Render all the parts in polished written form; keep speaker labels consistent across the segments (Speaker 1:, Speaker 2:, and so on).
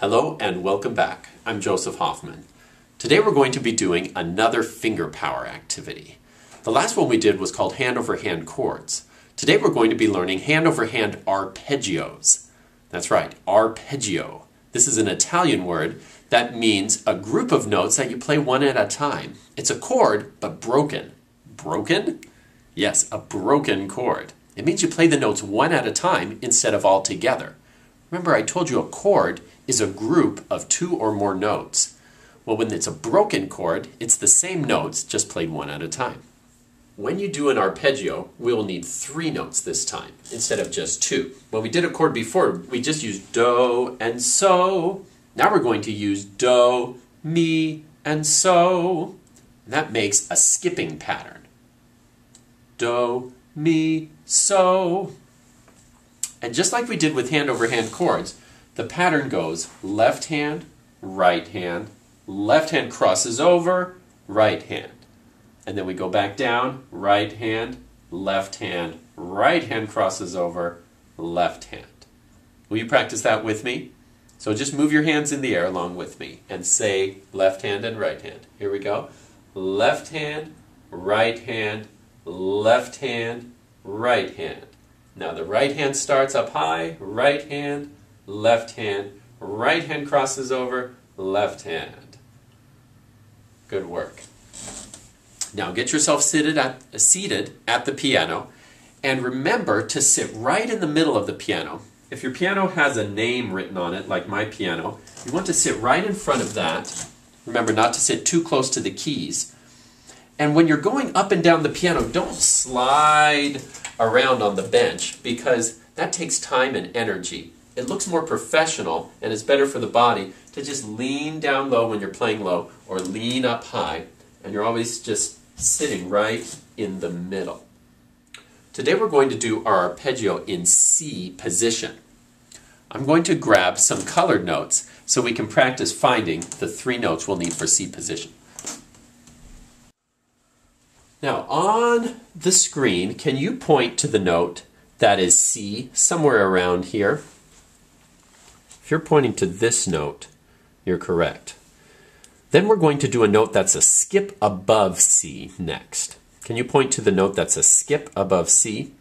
Speaker 1: Hello and welcome back. I'm Joseph Hoffman. Today we're going to be doing another finger power activity. The last one we did was called hand over hand chords. Today we're going to be learning hand over hand arpeggios. That's right, arpeggio. This is an Italian word that means a group of notes that you play one at a time. It's a chord, but broken. Broken? Yes, a broken chord. It means you play the notes one at a time instead of all together. Remember, I told you a chord is a group of two or more notes. Well, when it's a broken chord, it's the same notes, just played one at a time. When you do an arpeggio, we'll need three notes this time, instead of just two. When we did a chord before, we just used do and so. Now we're going to use do, mi, and so. And that makes a skipping pattern. Do, mi, so. And just like we did with hand over hand chords, the pattern goes left hand crosses over, right hand. And then we go back down, right hand crosses over, left hand. Will you practice that with me? So just move your hands in the air along with me and say left hand and right hand. Here we go. Left hand, right hand, left hand, right hand. Now the right hand starts up high, right hand crosses over, left hand. Good work. Now get yourself seated at the piano, and remember to sit right in the middle of the piano. If your piano has a name written on it, like my piano, you want to sit right in front of that. Remember not to sit too close to the keys. And when you're going up and down the piano, don't slide around on the bench, because that takes time and energy. It looks more professional, and it's better for the body to just lean down low when you're playing low, or lean up high, and you're always just sitting right in the middle. Today we're going to do our arpeggio in C position. I'm going to grab some colored notes so we can practice finding the three notes we'll need for C position. Now on the screen, can you point to the note that is C somewhere around here? If you're pointing to this note, you're correct. Then we're going to do a note that's a skip above C next. Can you point to the note that's a skip above C?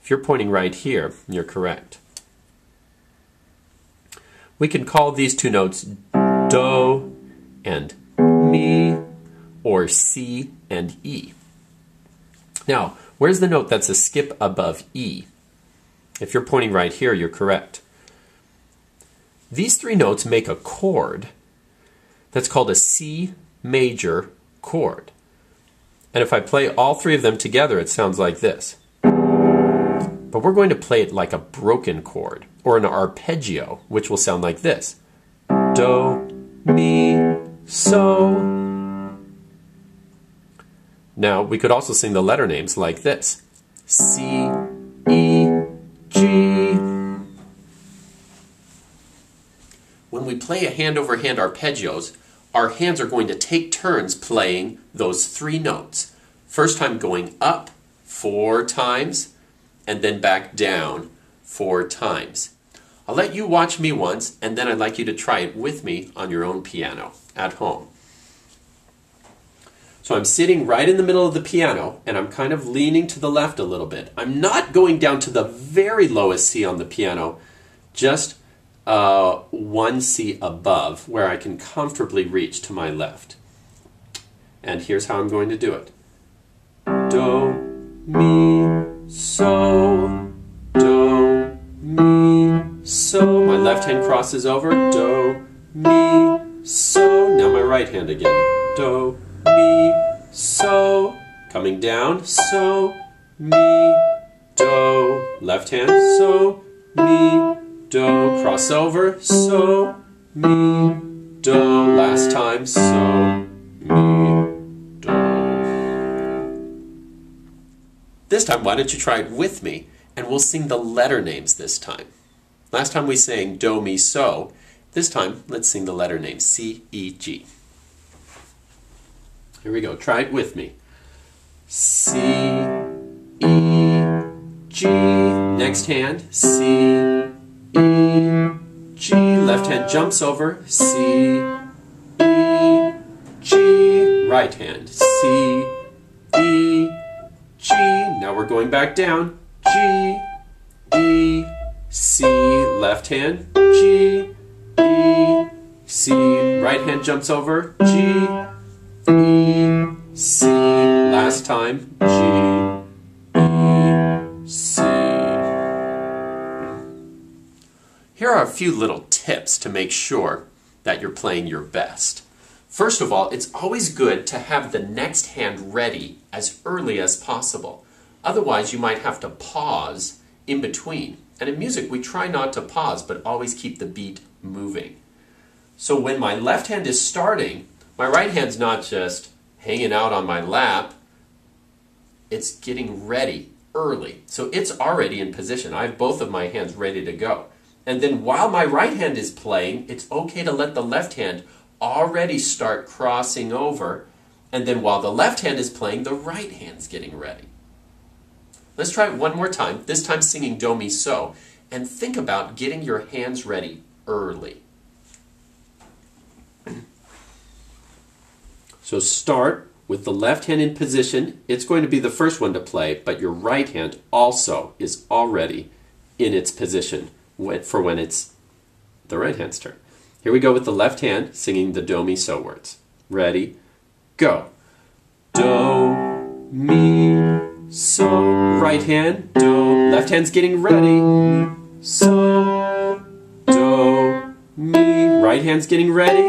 Speaker 1: If you're pointing right here, you're correct. We can call these two notes do and mi, or C and E. Now, where's the note that's a skip above E? If you're pointing right here, you're correct. These three notes make a chord that's called a C major chord. And if I play all three of them together, it sounds like this. But we're going to play it like a broken chord, or an arpeggio, which will sound like this. Do, mi, so. Now, we could also sing the letter names like this. C, E, G. When we play a hand over hand arpeggios, our hands are going to take turns playing those three notes. First time going up 4 times, and then back down 4 times. I'll let you watch me once, and then I'd like you to try it with me on your own piano at home. So I'm sitting right in the middle of the piano, and I'm kind of leaning to the left a little bit. I'm not going down to the very lowest C on the piano, just 1 C above, where I can comfortably reach to my left. And here's how I'm going to do it. Do, mi, so, do, mi, so. My left hand crosses over, do, mi, so. Now my right hand again. Do, mi, so. Coming down, so, mi, do. Left hand, so, mi, do, cross over, so, mi, do. Last time, so, mi, do. This time, why don't you try it with me, and we'll sing the letter names this time. Last time we sang do, mi, so. This time, let's sing the letter names, C, E, G. Here we go, try it with me. C, E, G. Next hand, C, E, G. Left hand jumps over C, E, G, right hand, C, E, G, now we're going back down, G, E, C, left hand, G, E, C, right hand jumps over, G, E, C, last time, G, E, C. Here are a few little tips to make sure that you're playing your best. First of all, it's always good to have the next hand ready as early as possible. Otherwise, you might have to pause in between. And in music, we try not to pause, but always keep the beat moving. So when my left hand is starting, my right hand's not just hanging out on my lap. It's getting ready early. So it's already in position. I have both of my hands ready to go. And then while my right hand is playing, it's okay to let the left hand already start crossing over. And then while the left hand is playing, the right hand's getting ready. Let's try it one more time, this time singing Do, Mi, So, and think about getting your hands ready early. So start with the left hand in position. It's going to be the first one to play, but your right hand also is already in its position for when it's the right hand's turn. Here we go with the left hand singing the Do, Mi, So words. Ready? Go. Do, Mi, So. Right hand, Do. Left hand's getting ready. So. Do, Mi. Right hand's getting ready.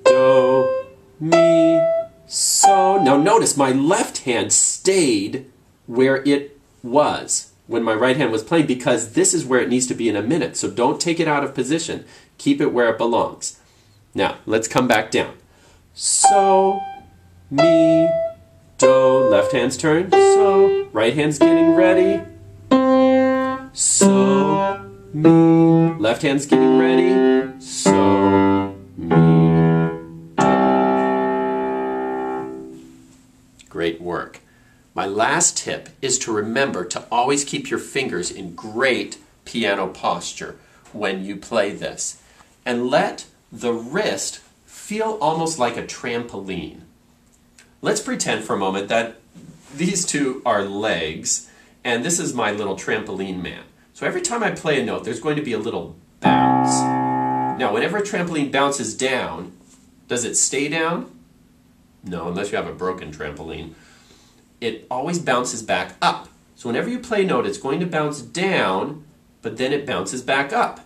Speaker 1: Do, Mi, So. Now notice my left hand stayed where it was when my right hand was playing because this is where it needs to be in a minute. So don't take it out of position. Keep it where it belongs. Now, let's come back down. So, Mi, Do. Left hand's turn. So. Right hand's getting ready. So, Mi. Left hand's getting ready. So, Mi, Do. Great work. My last tip is to remember to always keep your fingers in great piano posture when you play this. And let the wrist feel almost like a trampoline. Let's pretend for a moment that these two are legs, and this is my little trampoline man. So every time I play a note, there's going to be a little bounce. Now, whenever a trampoline bounces down, does it stay down? No, unless you have a broken trampoline. It always bounces back up. So whenever you play a note, it's going to bounce down, but then it bounces back up.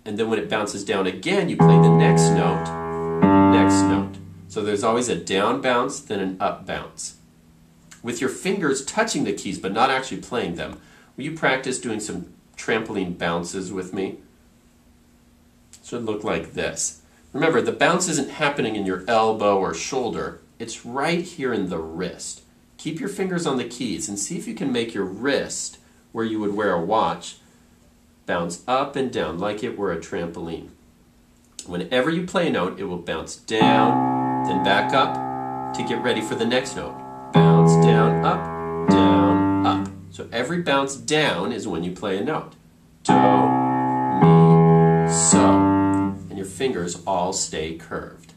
Speaker 1: And then when it bounces down again, you play the next note, next note. So there's always a down bounce, then an up bounce. With your fingers touching the keys, but not actually playing them, will you practice doing some trampoline bounces with me? It should look like this. Remember, the bounce isn't happening in your elbow or shoulder. It's right here in the wrist. Keep your fingers on the keys and see if you can make your wrist, where you would wear a watch, bounce up and down like it were a trampoline. Whenever you play a note, it will bounce down, then back up to get ready for the next note. Bounce down, up, down, up. So every bounce down is when you play a note. Do, Mi, So. And your fingers all stay curved.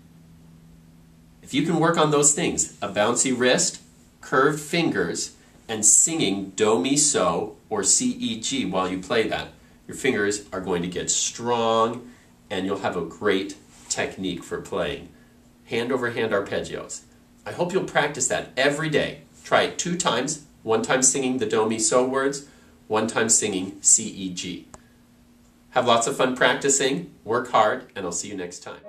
Speaker 1: If you can work on those things, a bouncy wrist, curved fingers, and singing Do, Mi, So, or C, E, G while you play that, your fingers are going to get strong and you'll have a great technique for playing hand over hand arpeggios. I hope you'll practice that every day. Try it 2 times, 1 time singing the Do, Mi, So words, 1 time singing C, E, G. Have lots of fun practicing, work hard, and I'll see you next time.